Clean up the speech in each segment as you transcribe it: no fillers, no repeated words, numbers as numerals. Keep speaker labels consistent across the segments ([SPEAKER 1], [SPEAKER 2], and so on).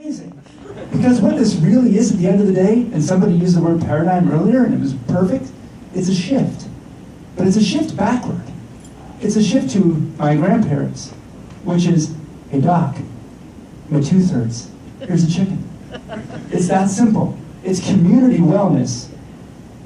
[SPEAKER 1] Amazing. Because what this really is at the end of the day, and somebody used the word paradigm earlier and it was perfect, it's a shift. But it's a shift backward. It's a shift to my grandparents, which is, hey doc, my tooth hurts, here's a chicken. It's that simple. It's community wellness.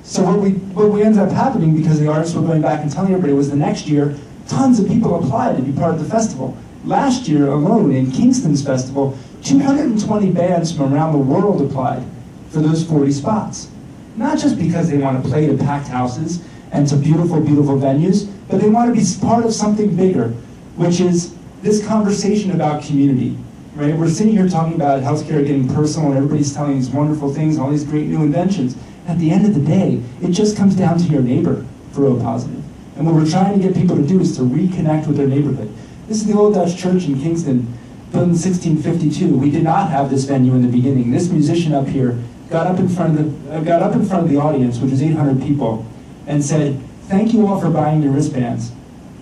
[SPEAKER 1] So what we ended up happening, because the artists were going back and telling everybody, was the next year, tons of people applied to be part of the festival. Last year alone in Kingston's festival, 220 bands from around the world applied for those 40 spots. Not just because they want to play to packed houses and to beautiful, beautiful venues, but they want to be part of something bigger, which is this conversation about community. Right? We're sitting here talking about healthcare getting personal and everybody's telling these wonderful things and all these great new inventions. At the end of the day, it just comes down to your neighbor for O positive. And what we're trying to get people to do is to reconnect with their neighborhood. This is the old Dutch church in Kingston, built in 1652. We did not have this venue in the beginning. This musician up here got up in front of the audience, which was 800 people, and said, "Thank you all for buying your wristbands.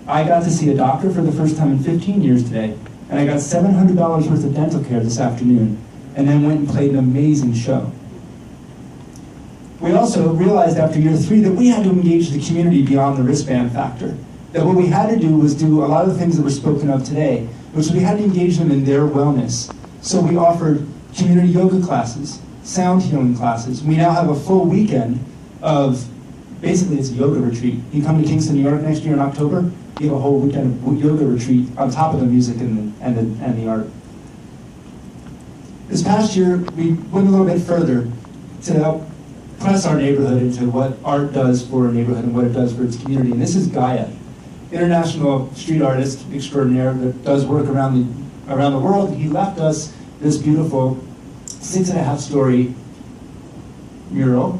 [SPEAKER 1] I got to see a doctor for the first time in 15 years today, and I got $700 worth of dental care this afternoon," and then went and played an amazing show. We also realized after year 3 that we had to engage the community beyond the wristband factor. That what we had to do was do a lot of the things that were spoken of today, which we had to engage them in their wellness. So we offered community yoga classes, sound healing classes. We now have a full weekend of, basically it's a yoga retreat. You come to Kingston, New York next year in October, you have a whole weekend of yoga retreat on top of the music and the art. This past year, we went a little bit further to help press our neighborhood into what art does for a neighborhood and what it does for its community. And this is Gaia, international street artist extraordinaire that does work around the world. He left us this beautiful 6.5-story mural.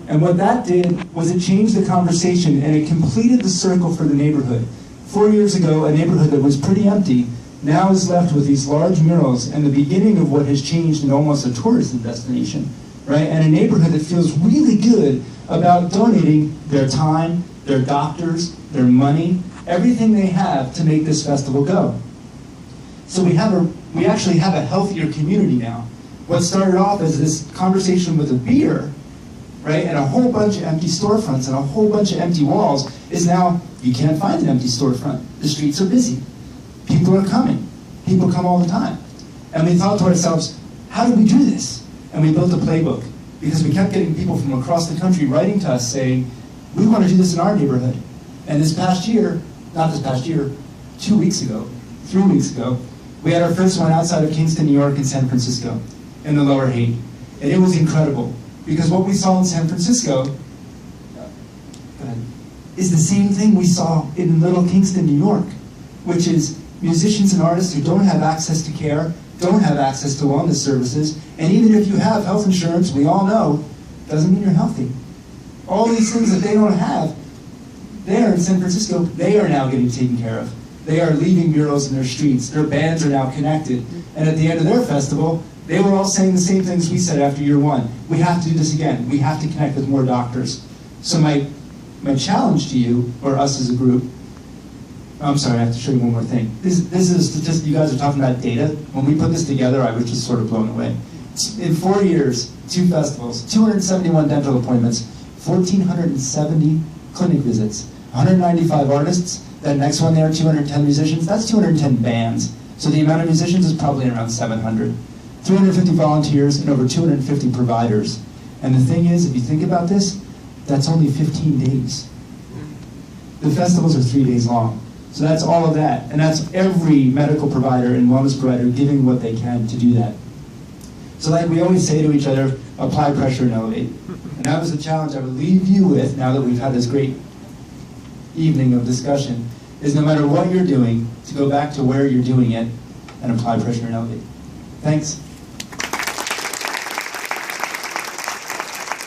[SPEAKER 1] And what that did was it changed the conversation and it completed the circle for the neighborhood. 4 years ago, a neighborhood that was pretty empty now is left with these large murals and the beginning of what has changed in almost a tourism destination, right? And a neighborhood that feels really good about donating their time, their doctors, their money, everything they have to make this festival go. So we actually have a healthier community now. What started off as this conversation with a beer, right, and a whole bunch of empty storefronts and a whole bunch of empty walls is now, you can't find an empty storefront. The streets are busy. People are coming. People come all the time. And we thought to ourselves, how do we do this? And we built a playbook because we kept getting people from across the country writing to us saying, we want to do this in our neighborhood. And this past year, not this past year, 2 weeks ago, 3 weeks ago, we had our first one outside of Kingston, New York and San Francisco in the Lower Haight. And it was incredible because what we saw in San Francisco is the same thing we saw in Little Kingston, New York, which is musicians and artists who don't have access to care, don't have access to wellness services, and even if you have health insurance, we all know, doesn't mean you're healthy. All these things that they don't have, there in San Francisco, they are now getting taken care of. They are leaving murals in their streets. Their bands are now connected. And at the end of their festival, they were all saying the same things we said after year 1. We have to do this again. We have to connect with more doctors. So my challenge to you, or us as a group, I'm sorry, I have to show you one more thing. This is a statistic. You guys are talking about data. When we put this together, I was just sort of blown away. In 4 years, 2 festivals, 271 dental appointments, 1,470 clinic visits, 195 artists, that next one there, 210 musicians, that's 210 bands. So the amount of musicians is probably around 700. 350 volunteers and over 250 providers. And the thing is, if you think about this, that's only 15 days. The festivals are 3 days long. So that's all of that. And that's every medical provider and wellness provider giving what they can to do that. So like we always say to each other, apply pressure and elevate. And that was the challenge I would leave you with now that we've had this great evening of discussion, is no matter what you're doing, to go back to where you're doing it and apply pressure and elevate. Thanks.